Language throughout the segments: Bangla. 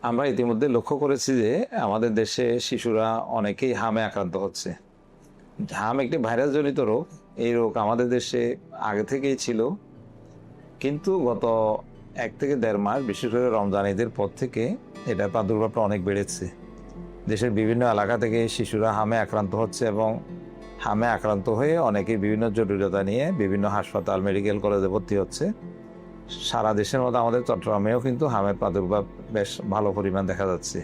আমরা ইতিমধ্যে লক্ষ্য করেছি যে আমাদের দেশে শিশুরা অনেকেই হামে আক্রান্ত হচ্ছে। হাম একটি ভাইরাস জনিত রোগ। এই রোগ আমাদের দেশে আগে থেকেই ছিল, কিন্তু গত 1 থেকে 1.5 মাস, বিশেষ করে রমজান ঈদের পর থেকে এটার প্রাদুর্ভাবটা অনেক বেড়েছে। দেশের বিভিন্ন এলাকা থেকে শিশুরা হামে আক্রান্ত হচ্ছে এবং হামে আক্রান্ত হয়ে অনেকেই বিভিন্ন জটিলতা নিয়ে বিভিন্ন হাসপাতাল, মেডিকেল কলেজে ভর্তি হচ্ছে। সারা দেশের মধ্যে আমাদের চট্টগ্রামেও কিন্তু হামের প্রাদুর্ভাব বেশ ভালো পরিমাণ দেখা যাচ্ছে।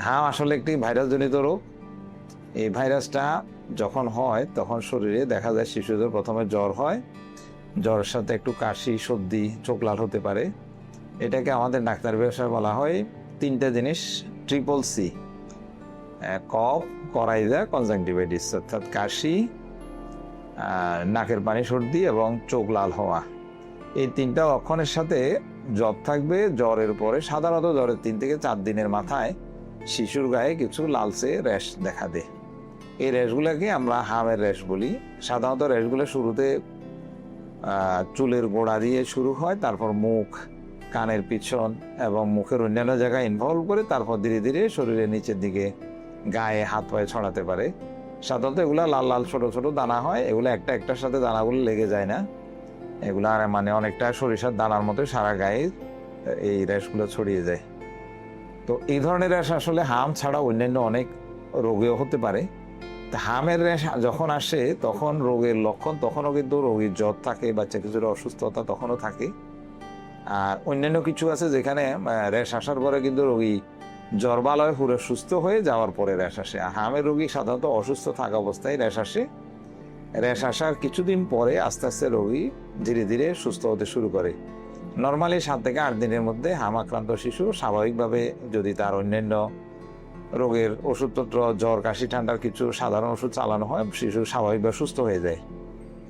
হাম আসলে একটি ভাইরাস জনিত রোগ। এই ভাইরাসটা যখন হয় তখন শরীরে দেখা যায় শিশুদের প্রথমে জ্বর হয়, জ্বরের সাথে একটু কাশি, সর্দি, চোখ লাল হতে পারে। এটাকে আমাদের ডাক্তারি ভাষায় বলা হয় 3টে জিনিস, ট্রিপল সি: কফ, করাইজা, কনজাংটিভাইটিস, অর্থাৎ কাশি, নাকের পানি, সর্দি এবং চোখ লাল হওয়া। এই 3টা লক্ষণের সাথে জ্বর থাকবে। জ্বরের পরে সাধারণত জ্বরের 3 থেকে 4 দিনের মাথায় শিশুর গায়ে কিছু লালচে র্যাশ দেখা দেয়। এই র্যাশগুলোকে আমরা হামের র্যাশ বলি। সাধারণত র্যাশগুলো শুরুতে চুলের গোড়া দিয়ে শুরু হয়, তারপর মুখ, কানের পিছন এবং মুখের অন্যান্য জায়গায় ইনভলভ করে তারপর ধীরে ধীরে শরীরের নিচের দিকে, গায়ে, হাত পায়ে ছড়াতে পারে। সাধারণত এগুলা লাল লাল ছোট ছোট দানা হয়। এগুলো একটা একটার সাথে দানাগুলো লেগে যায় না। এগুলা মানে অনেকটা সরিষার দানার মতো সারা গায়ে এই র্যাশগুলো ছড়িয়ে যায়। তো এই ধরনের র্যাশ আসলে হাম ছাড়া অন্যান্য অনেক রোগেও হতে পারে। হামের র্যাশ যখন আসে তখন রোগের লক্ষণ, তখনও কিন্তু রোগীর জ্বর থাকে, বাচ্চা কিছুর অসুস্থতা তখনও থাকে। আর অন্যান্য কিছু আছে যেখানে র্যাশ আসার পরে কিন্তু রোগী জ্বর ভালো হয়ে পুরো সুস্থ হয়ে যাওয়ার পরে র্যাশ আসে। হামের রোগী সাধারণত অসুস্থ থাকা অবস্থায় র্যাশ আসে। র্যাশ আসার কিছুদিন পরে আস্তে আস্তে রোগী ধীরে ধীরে সুস্থ হতে শুরু করে। নর্মালি 7 থেকে 8 দিনের মধ্যে হাম আক্রান্ত শিশু স্বাভাবিকভাবে, যদি তার অন্যান্য রোগের ওষুধপত্র, জ্বর, কাশি, ঠান্ডার কিছু সাধারণ ওষুধ চালানো হয়, শিশু স্বাভাবিকভাবে সুস্থ হয়ে যায়।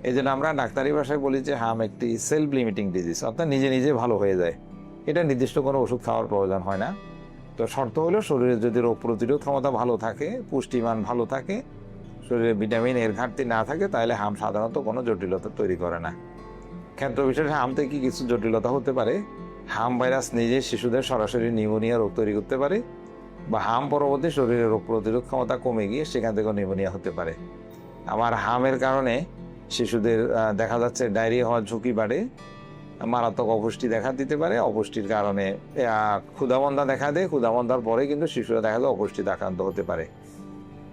এই জন্য আমরা ডাক্তারি ভাষায় বলি যে হাম একটি সেলফ লিমিটিং ডিজিজ, অর্থাৎ নিজে নিজে ভালো হয়ে যায়। এটা নির্দিষ্ট কোনো ওষুধ খাওয়ার প্রয়োজন হয় না। তো শর্ত হলো শরীরে যদি রোগ প্রতিরোধ ক্ষমতা ভালো থাকে, পুষ্টিমান ভালো থাকে, শরীরে ভিটামিন এর ঘাটতি না থাকে, তাহলে হাম সাধারণত কোনো জটিলতা তৈরি করে না। ক্ষেত্র বিশেষে হাম থেকে কিছু জটিলতা হতে পারে। হাম ভাইরাস নিজে শিশুদের সরাসরি নিউমোনিয়া রোগ তৈরি করতে পারে, বা হাম পরবর্তী শরীরের রোগ প্রতিরোধ ক্ষমতা কমে গিয়ে সেখান থেকেও নিউমোনিয়া হতে পারে। আবার হামের কারণে শিশুদের দেখা যাচ্ছে ডায়রিয়া হওয়ার ঝুঁকি বাড়ে, মারাত্মক অপুষ্টি দেখা দিতে পারে। অপুষ্টির কারণে ক্ষুধামন্দা দেখা দেয়। ক্ষুধামন্দার পরে কিন্তু শিশুরা দেখা যায় অপুষ্টিতে আক্রান্ত হতে পারে।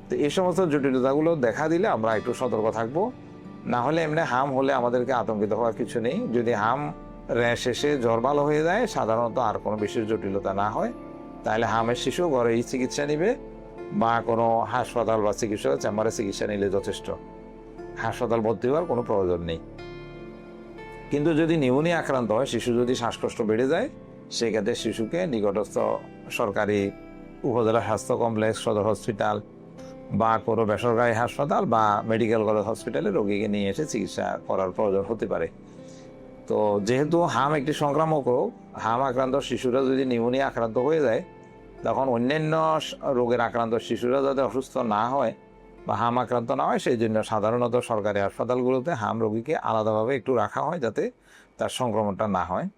তো এই সমস্ত জটিলতাগুলো দেখা দিলে আমরা একটু সতর্ক থাকবো। না হলে এমনি হাম হলে আমাদেরকে আতঙ্কিত হওয়ার কিছু নেই। যদি হাম র্যাশ এসে জ্বর ভালো হয়ে যায়, সাধারণত আর কোনো বিশেষ জটিলতা না হয়, তাহলে হামের শিশু ঘরেই চিকিৎসা নিবে, বা কোনো হাসপাতাল বা চিকিৎসকের চেম্বারে চিকিৎসা নিলে যথেষ্ট। হাসপাতাল ভর্তি হওয়ার কোনো প্রয়োজন নেই। কিন্তু যদি নিউমোনিয়া আক্রান্ত হয়, শিশু যদি শ্বাসকষ্ট বেড়ে যায়, সেক্ষেত্রে শিশুকে নিকটস্থ সরকারি উপজেলা স্বাস্থ্য কমপ্লেক্স, সদর হসপিটাল বা কোনো বেসরকারি হাসপাতাল বা মেডিকেল কলেজ হসপিটালে রোগীকে নিয়ে এসে চিকিৎসা করার প্রয়োজন হতে পারে। তো যেহেতু হাম একটি সংক্রামক রোগ, হাম আক্রান্ত শিশুরা যদি নিউমোনিয়া আক্রান্ত হয়ে যায়, তখন অন্যান্য রোগের আক্রান্ত শিশুরা যাতে অসুস্থ না হয় বা হাম আক্রান্ত না হয়, সেই জন্য সাধারণত সরকারি হাসপাতালগুলোতে হাম রোগীকে আলাদাভাবে একটু রাখা হয় যাতে তার সংক্রমণটা না হয়।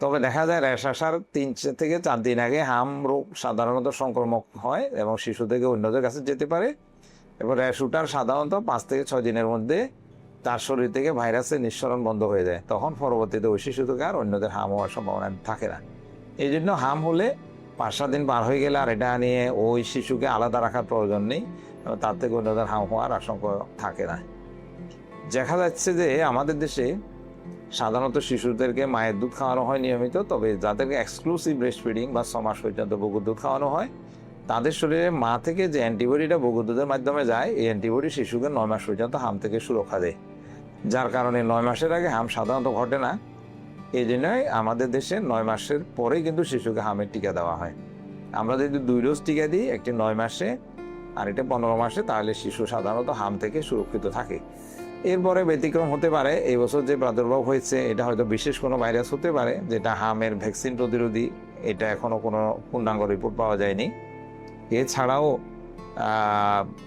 তবে দেখা যায় র্যাশ আসার 3 থেকে 4 দিন আগে হাম রোগ সাধারণত সংক্রমক হয় এবং শিশু থেকে অন্যদের কাছে যেতে পারে। এবার র্যাশ উঠার সাধারণত 5 থেকে 6 দিনের মধ্যে তার শরীর থেকে ভাইরাসের নিঃসরণ বন্ধ হয়ে যায়। তখন পরবর্তীতে ওই শিশু থেকে আর অন্যদের হাম হওয়ার সম্ভাবনা থাকে না। এই জন্য হাম হলে 5-7 দিন পার হয়ে গেলে আর এটা নিয়ে ওই শিশুকে আলাদা রাখার প্রয়োজন নেই, তার থেকে অন্যদের হাম হওয়ার আশঙ্কা থাকে না। দেখা যাচ্ছে যে আমাদের দেশে সাধারণত শিশুদেরকে মায়ের দুধ খাওয়ানো হয় নিয়মিত, তবে যাদেরকে এক্সক্লুসিভ ব্রেস্ট ফিডিং বা 6 মাস পর্যন্ত বুকুর দুধ খাওয়ানো হয়, তাদের শরীরে মা থেকে যে অ্যান্টিবডিটা বুকুর দুধের মাধ্যমে যায়, এই অ্যান্টিবডি শিশুকে 9 মাস পর্যন্ত হাম থেকে সুরক্ষা দেয়, যার কারণে 9 মাসের আগে হাম সাধারণত ঘটে না। এই জন্যই আমাদের দেশে 9 মাসের পরেই কিন্তু শিশুকে হামের টিকা দেওয়া হয়। আমরা যদি 2 ডোজ টিকা দিই, একটি 9 মাসে আর এটা 15 মাসে, তাহলে শিশু সাধারণত হাম থেকে সুরক্ষিত থাকে। এরপরে ব্যতিক্রম হতে পারে। এই বছর যে প্রাদুর্ভাব হয়েছে, এটা হয়তো বিশেষ কোনো ভাইরাস হতে পারে যেটা হামের ভ্যাকসিন প্রতিরোধী। এটা এখনো কোনো পূর্ণাঙ্গ রিপোর্ট পাওয়া যায়নি। এছাড়াও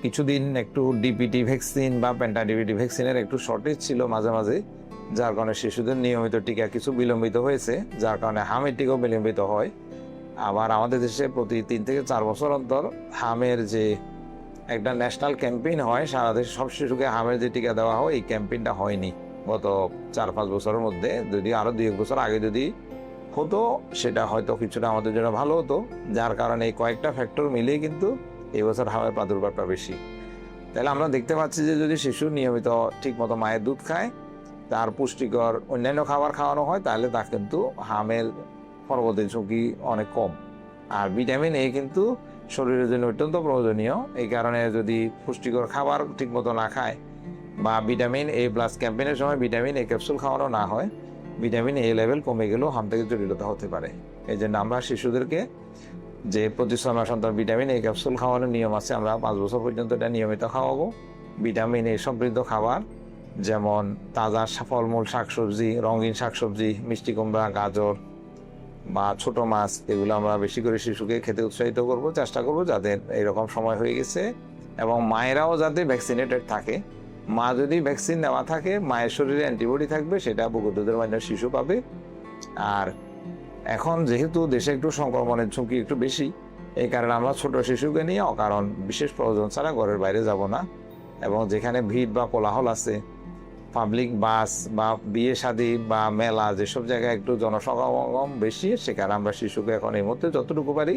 কিছুদিন একটু ডিপিটি ভ্যাকসিন বা পেন্টাডিপিটি ভ্যাকসিনের একটু শর্টেজ ছিল মাঝে মাঝে, যার কারণে শিশুদের নিয়মিত টিকা কিছু বিলম্বিত হয়েছে, যার কারণে হামের টিকাও বিলম্বিত হয়। আবার আমাদের দেশে প্রতি 3 থেকে 4 বছর অন্তর হামের যে একটা ন্যাশনাল ক্যাম্পেইন হয়, সারা দেশে সব শিশুকে হামের যে টিকা দেওয়া হয়, এই ক্যাম্পেইনটা হয়নি গত 4-5 বছরের মধ্যে। যদি আরো 2-1 বছর আগে যদি হতো, সেটা হয়তো কিছুটা আমাদের জন্য ভালো হতো। যার কারণে এই কয়েকটা ফ্যাক্টর মিলিয়ে কিন্তু এই বছর হামের প্রাদুর্ভাবটা বেশি। তাহলে আমরা দেখতে পাচ্ছি যে যদি শিশু নিয়মিত ঠিকমতো মায়ের দুধ খায়, তার পুষ্টিকর অন্যান্য খাবার খাওয়ানো হয়, তাহলে তা কিন্তু হামের পরবর্তী ঝুঁকি অনেক কম। আর ভিটামিন এ কিন্তু শরীরের জন্য অত্যন্ত প্রয়োজনীয়। এই কারণে যদি পুষ্টিকর খাবার ঠিকমতো না খায় বা ভিটামিন এ প্লাস ক্যাম্পেইনের সময় ভিটামিন এ ক্যাপসুল খাওয়ানো না হয়, ভিটামিন এ লেভেল কমে গেলেও হাম থেকে জটিলতা হতে পারে। এই জন্য আমরা শিশুদেরকে যে প্রতি 6 মাস অন্তর ভিটামিন এ ক্যাপসুল খাওয়ানোর নিয়ম আছে, আমরা 5 বছর পর্যন্ত এটা নিয়মিত খাওয়াবো। ভিটামিন এ সমৃদ্ধ খাবার যেমন তাজা ফলমূল, শাকসবজি, রঙিন শাকসবজি, মিষ্টি কুমড়া, গাজর বা ছোট মাছ, এগুলো আমরা বেশি করে শিশুকে খেতে উৎসাহিত করব, চেষ্টা করব যাদের এইরকম সময় হয়ে গেছে। এবং মায়েরাও যাতে ভ্যাকসিনেটেড থাকে। মা যদি ভ্যাকসিন নেওয়া থাকে, মায়ের শরীরে অ্যান্টিবডি থাকবে, সেটা বুকের দুধের মাধ্যমে শিশু পাবে। আর এখন যেহেতু দেশে একটু সংক্রমণের ঝুঁকি একটু বেশি, এই কারণে আমরা ছোট শিশুকে নিয়ে অকারণ বিশেষ প্রয়োজন ছাড়া ঘরের বাইরে যাব না। এবং যেখানে ভিড় বা কোলাহল আছে, পাবলিক বাস বা বিয়ে শাদী বা মেলা, যেসব জায়গায় একটু জনসমাগম বেশি, সেখানে আমরা শিশুকে এখন এই মুহূর্তে যতটুকু পারি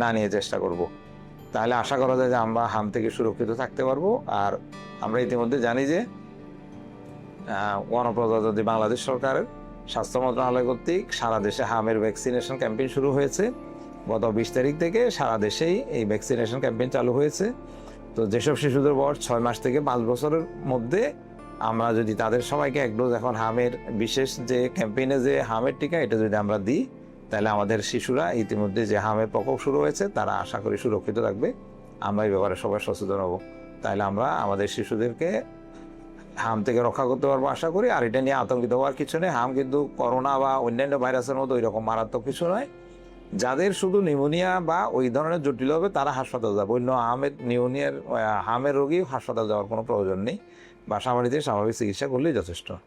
না নিয়ে চেষ্টা করব। তাহলে আশা করা যায় যে আমরা হাম থেকে সুরক্ষিত থাকতে পারবো। আর আমরা ইতিমধ্যে জানি যে গণপ্রজাতন্ত্রী বাংলাদেশ সরকারের স্বাস্থ্য মন্ত্রণালয় কর্তৃক সারা দেশে হামের ভ্যাকসিনেশন ক্যাম্পেইন শুরু হয়েছে। গত 20 তারিখ থেকে সারা দেশেই এই ভ্যাকসিনেশন ক্যাম্পেইন চালু হয়েছে। তো যেসব শিশুদের বয়স 6 মাস থেকে 5 বছরের মধ্যে, আমরা যদি তাদের সবাইকে এক ডোজ এখন হামের বিশেষ যে ক্যাম্পেইনে যে হামের টিকা, এটা যদি আমরা দিই, তাহলে আমাদের শিশুরা ইতিমধ্যে যে হামের প্রকোপ শুরু হয়েছে, তারা আশা করি সুরক্ষিত থাকবে। আমরা এই ব্যাপারে সবাই সচেতন হব। তাহলে আমরা আমাদের শিশুদেরকে হাম থেকে রক্ষা করতে পারবো আশা করি। আর এটা নিয়ে আতঙ্কিত হওয়ার কিছু নেই। হাম কিন্তু করোনা বা অন্যান্য ভাইরাসের মতো ওই রকম মারাত্মক কিছু নয়। যাদের শুধু নিউমোনিয়া বা ওই ধরনের জটিল হবে, তারা হাসপাতাল যাবে। অন্য হামের রোগী হাসপাতাল যাওয়ার কোনো প্রয়োজন নেই। বাসা বাড়িতে স্বাভাবিক চিকিৎসা করলেই যথেষ্ট।